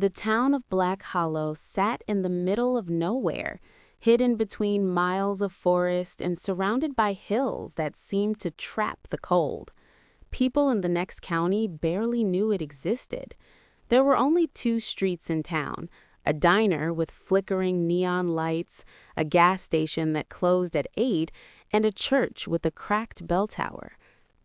The town of Black Hollow sat in the middle of nowhere, hidden between miles of forest and surrounded by hills that seemed to trap the cold. People in the next county barely knew it existed. There were only two streets in town, a diner with flickering neon lights, a gas station that closed at 8, and a church with a cracked bell tower.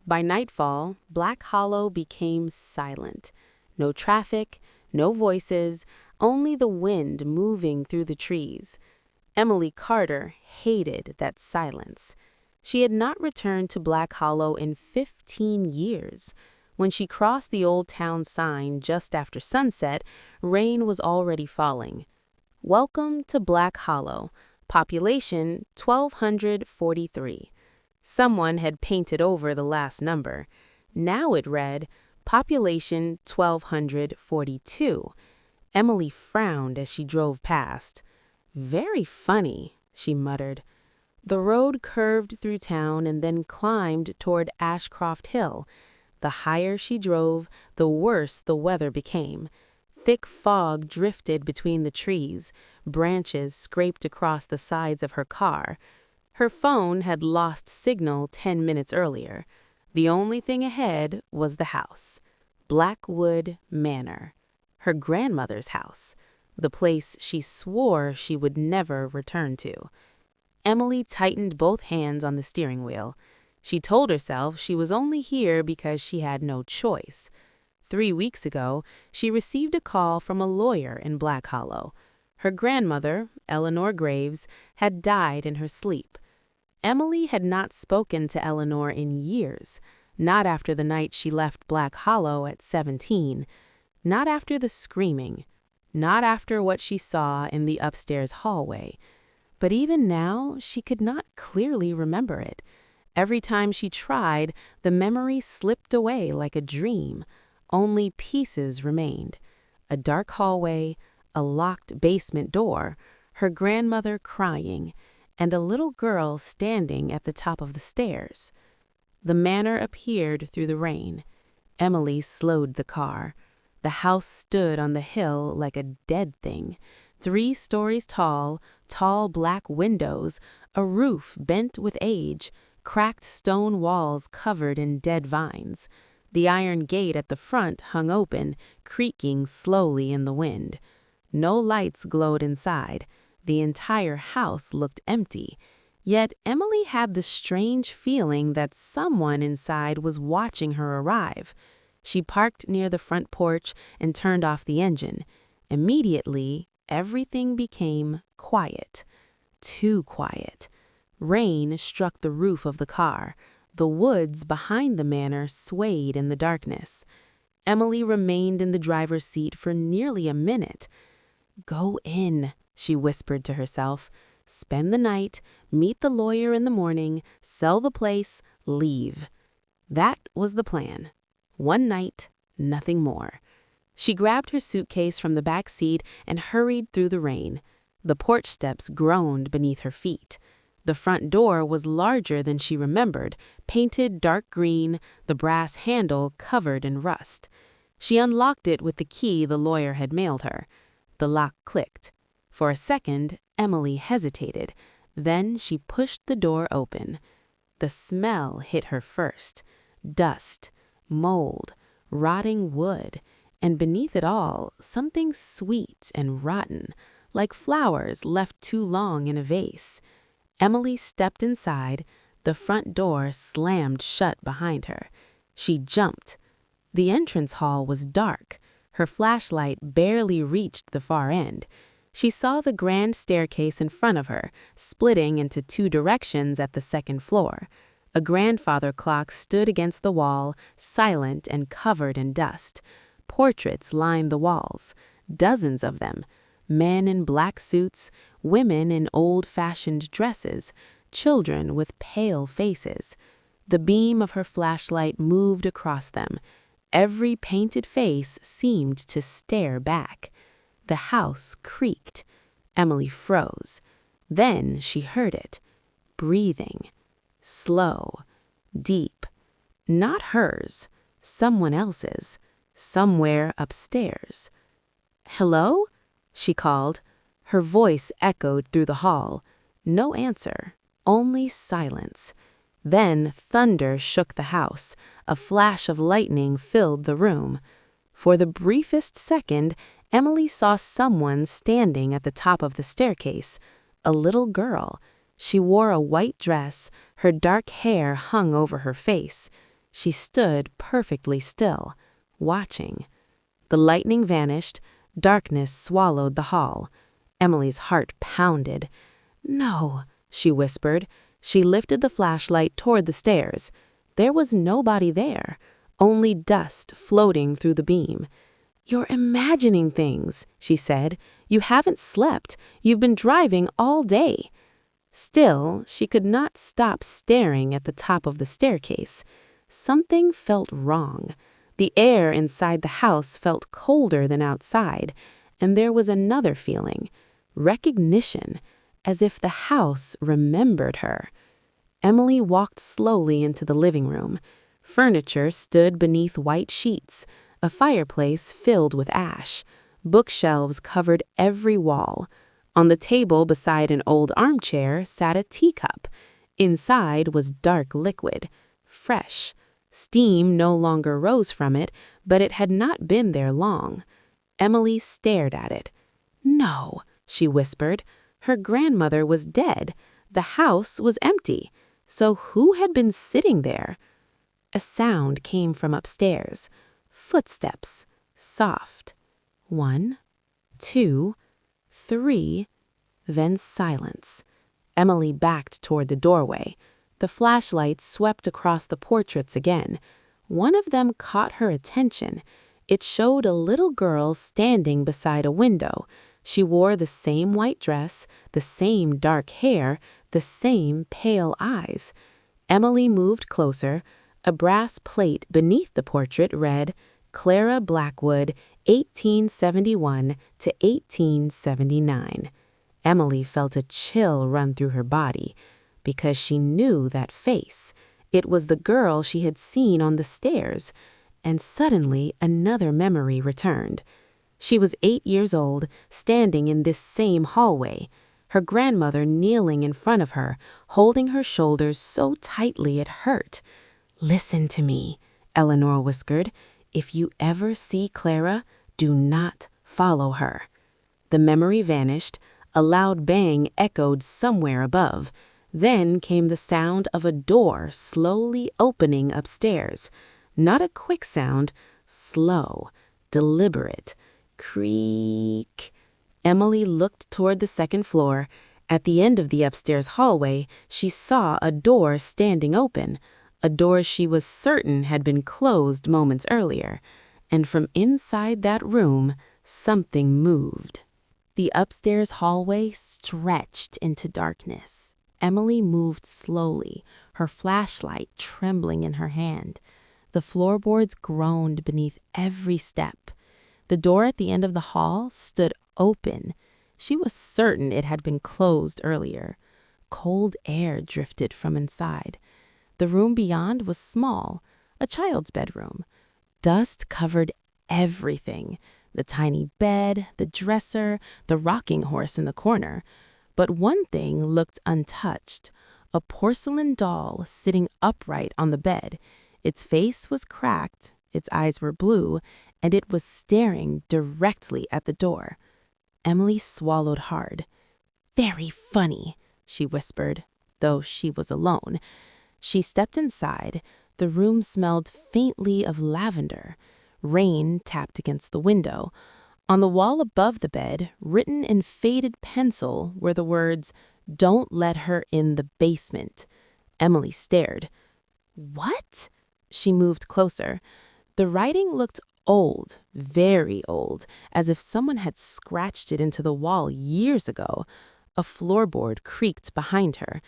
By nightfall, Black Hollow became silent. No traffic, no voices, only the wind moving through the trees. Emily Carter hated that silence. She had not returned to Black Hollow in 15 years. When she crossed the old town sign just after sunset, rain was already falling. Welcome to Black Hollow, population 1,243. Someone had painted over the last number. Now it read, population 1,242. Emily frowned as she drove past. Very funny, she muttered. The road curved through town and then climbed toward Ashcroft Hill. The higher she drove, the worse the weather became. Thick fog drifted between the trees. Branches scraped across the sides of her car. Her phone had lost signal 10 minutes earlier. The only thing ahead was the house. Ravenwood Manor. Her grandmother's house. The place she swore she would never return to. Emily tightened both hands on the steering wheel. She told herself she was only here because she had no choice. 3 weeks ago, she received a call from a lawyer in Black Hollow. Her grandmother, Eleanor Graves, had died in her sleep. Emily had not spoken to Eleanor in years, not after the night she left Black Hollow at 17, not after the screaming, not after what she saw in the upstairs hallway. But even now, she could not clearly remember it. Every time she tried, the memory slipped away like a dream. Only pieces remained. A dark hallway, a locked basement door, her grandmother crying, and a little girl standing at the top of the stairs. The manor appeared through the rain. Emily slowed the car. The house stood on the hill like a dead thing. 3 stories tall, tall black windows, a roof bent with age, cracked stone walls covered in dead vines. The iron gate at the front hung open, creaking slowly in the wind. No lights glowed inside. The entire house looked empty. Yet Emily had the strange feeling that someone inside was watching her arrive. She parked near the front porch and turned off the engine. Immediately, everything became quiet. Too quiet. Rain struck the roof of the car. The woods behind the manor swayed in the darkness. Emily remained in the driver's seat for nearly a minute. "Go in," she whispered to herself. "Spend the night, meet the lawyer in the morning, sell the place, leave." That was the plan. One night, nothing more. She grabbed her suitcase from the back seat and hurried through the rain. The porch steps groaned beneath her feet. The front door was larger than she remembered, painted dark green, the brass handle covered in rust. She unlocked it with the key the lawyer had mailed her. The lock clicked. For a second, Emily hesitated. Then she pushed the door open. The smell hit her first. Dust, mold, rotting wood, and beneath it all, something sweet and rotten, like flowers left too long in a vase. Emily stepped inside. The front door slammed shut behind her. She jumped. The entrance hall was dark. Her flashlight barely reached the far end. She saw the grand staircase in front of her, splitting into 2 directions at the second floor. A grandfather clock stood against the wall, silent and covered in dust. Portraits lined the walls, dozens of them. Men in black suits, women in old-fashioned dresses, children with pale faces. The beam of her flashlight moved across them. Every painted face seemed to stare back. The house creaked. Emily froze. Then she heard it. Breathing. Slow. Deep. Not hers. Someone else's. Somewhere upstairs. "Hello?" she called. Her voice echoed through the hall. No answer, only silence. Then thunder shook the house. A flash of lightning filled the room. For the briefest second, Emily saw someone standing at the top of the staircase. A little girl. She wore a white dress. Her dark hair hung over her face. She stood perfectly still, watching. The lightning vanished. Darkness swallowed the hall. Emily's heart pounded. "No," she whispered. She lifted the flashlight toward the stairs. There was nobody there, only dust floating through the beam. "You're imagining things," she said. "You haven't slept. You've been driving all day." Still, she could not stop staring at the top of the staircase. Something felt wrong. The air inside the house felt colder than outside, and there was another feeling, recognition, as if the house remembered her. Emily walked slowly into the living room. Furniture stood beneath white sheets, a fireplace filled with ash. Bookshelves covered every wall. On the table beside an old armchair sat a teacup. Inside was dark liquid, fresh. Steam no longer rose from it, but it had not been there long. Emily stared at it. "No," she whispered. Her grandmother was dead. The house was empty. So who had been sitting there? A sound came from upstairs. Footsteps, soft. 1, 2, 3, then silence. Emily backed toward the doorway. The flashlight swept across the portraits again. One of them caught her attention. It showed a little girl standing beside a window. She wore the same white dress, the same dark hair, the same pale eyes. Emily moved closer. A brass plate beneath the portrait read, "Clara Blackwood, 1871 to 1879. Emily felt a chill run through her body because she knew that face. It was the girl she had seen on the stairs, and suddenly another memory returned. She was 8 years old, standing in this same hallway, her grandmother kneeling in front of her, holding her shoulders so tightly it hurt. "Listen to me," Eleanor whispered. "If you ever see Clara, do not follow her." The memory vanished. A loud bang echoed somewhere above. Then came the sound of a door slowly opening upstairs. Not a quick sound, slow, deliberate. Creak. Emily looked toward the second floor. At the end of the upstairs hallway, she saw a door standing open, a door she was certain had been closed moments earlier. And from inside that room, something moved. The upstairs hallway stretched into darkness. Emily moved slowly, her flashlight trembling in her hand. The floorboards groaned beneath every step. The door at the end of the hall stood open. She was certain it had been closed earlier. Cold air drifted from inside. The room beyond was small, a child's bedroom. Dust covered everything, the tiny bed, the dresser, the rocking horse in the corner. But one thing looked untouched, a porcelain doll sitting upright on the bed. Its face was cracked, its eyes were blue, and it was staring directly at the door. Emily swallowed hard. "Very funny," she whispered, though she was alone. She stepped inside. The room smelled faintly of lavender. Rain tapped against the window. On the wall above the bed, written in faded pencil, were the words, "Don't let her in the basement." Emily stared. "What?" She moved closer. The writing looked old, very old, as if someone had scratched it into the wall years ago. A floorboard creaked behind her.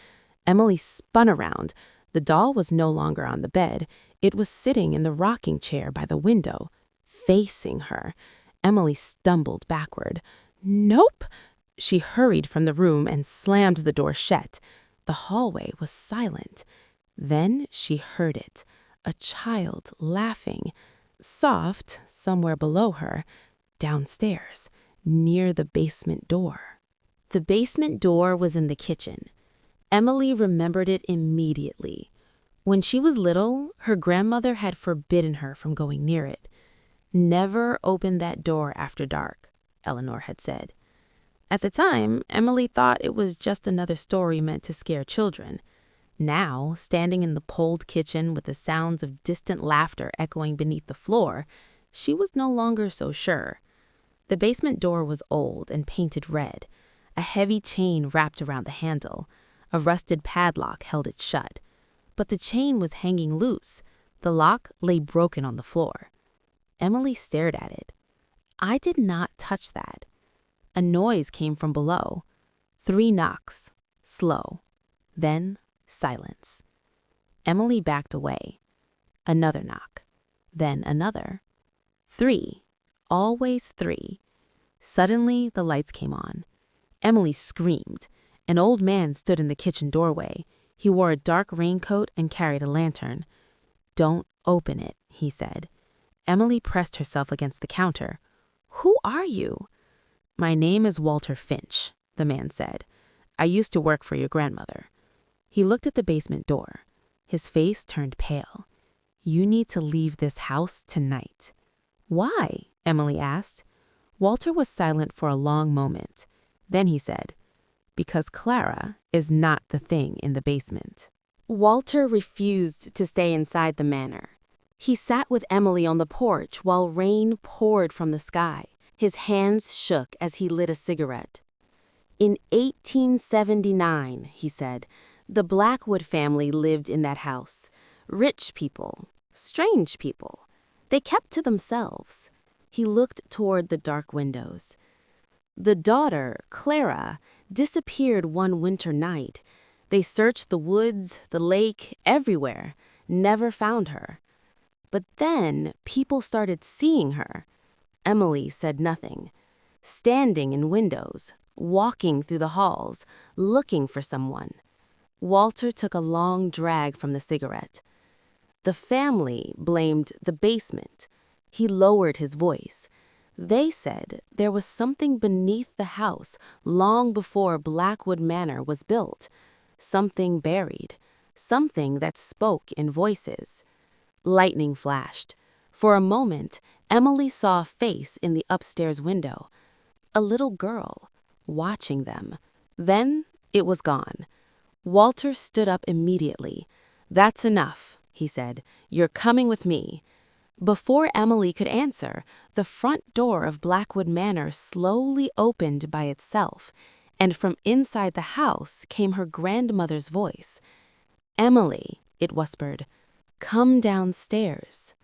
Emily spun around. The doll was no longer on the bed. It was sitting in the rocking chair by the window, facing her. Emily stumbled backward. "Nope!" She hurried from the room and slammed the door shut. The hallway was silent. Then she heard it, a child laughing, soft somewhere below her. downstairs, near the basement door. The basement door was in the kitchen. Emily remembered it immediately. When she was little, her grandmother had forbidden her from going near it. "Never open that door after dark," Eleanor had said. At the time, Emily thought it was just another story meant to scare children. Now, standing in the cold kitchen with the sounds of distant laughter echoing beneath the floor, she was no longer so sure. The basement door was old and painted red. A heavy chain wrapped around the handle. A rusted padlock held it shut. But the chain was hanging loose. The lock lay broken on the floor. Emily stared at it. "I did not touch that." A noise came from below. 3 knocks, slow. Then silence. Emily backed away. Another knock. Then another. 3. Always 3. Suddenly, the lights came on. Emily screamed. An old man stood in the kitchen doorway. He wore a dark raincoat and carried a lantern. "Don't open it," he said. Emily pressed herself against the counter. "Who are you?" "My name is Walter Finch," the man said. "I used to work for your grandmother." He looked at the basement door. His face turned pale. "You need to leave this house tonight." "Why?" Emily asked. Walter was silent for a long moment. Then he said, "Because Clara is not the thing in the basement." Walter refused to stay inside the manor. He sat with Emily on the porch while rain poured from the sky. His hands shook as he lit a cigarette. "In 1879, he said, "the Blackwood family lived in that house. Rich people, strange people. They kept to themselves." He looked toward the dark windows. "The daughter, Clara, disappeared one winter night. They searched the woods, the lake, everywhere, never found her. But then people started seeing her." Emily said nothing. "Standing in windows, walking through the halls, looking for someone." Walter took a long drag from the cigarette. "The family blamed the basement." He lowered his voice. "They said there was something beneath the house long before Blackwood Manor was built. Something buried. Something that spoke in voices." Lightning flashed. For a moment, Emily saw a face in the upstairs window. A little girl, watching them. Then it was gone. Walter stood up immediately. "That's enough," he said. "You're coming with me." Before Emily could answer, the front door of Blackwood Manor slowly opened by itself, and from inside the house came her grandmother's voice. "Emily," it whispered, "come downstairs."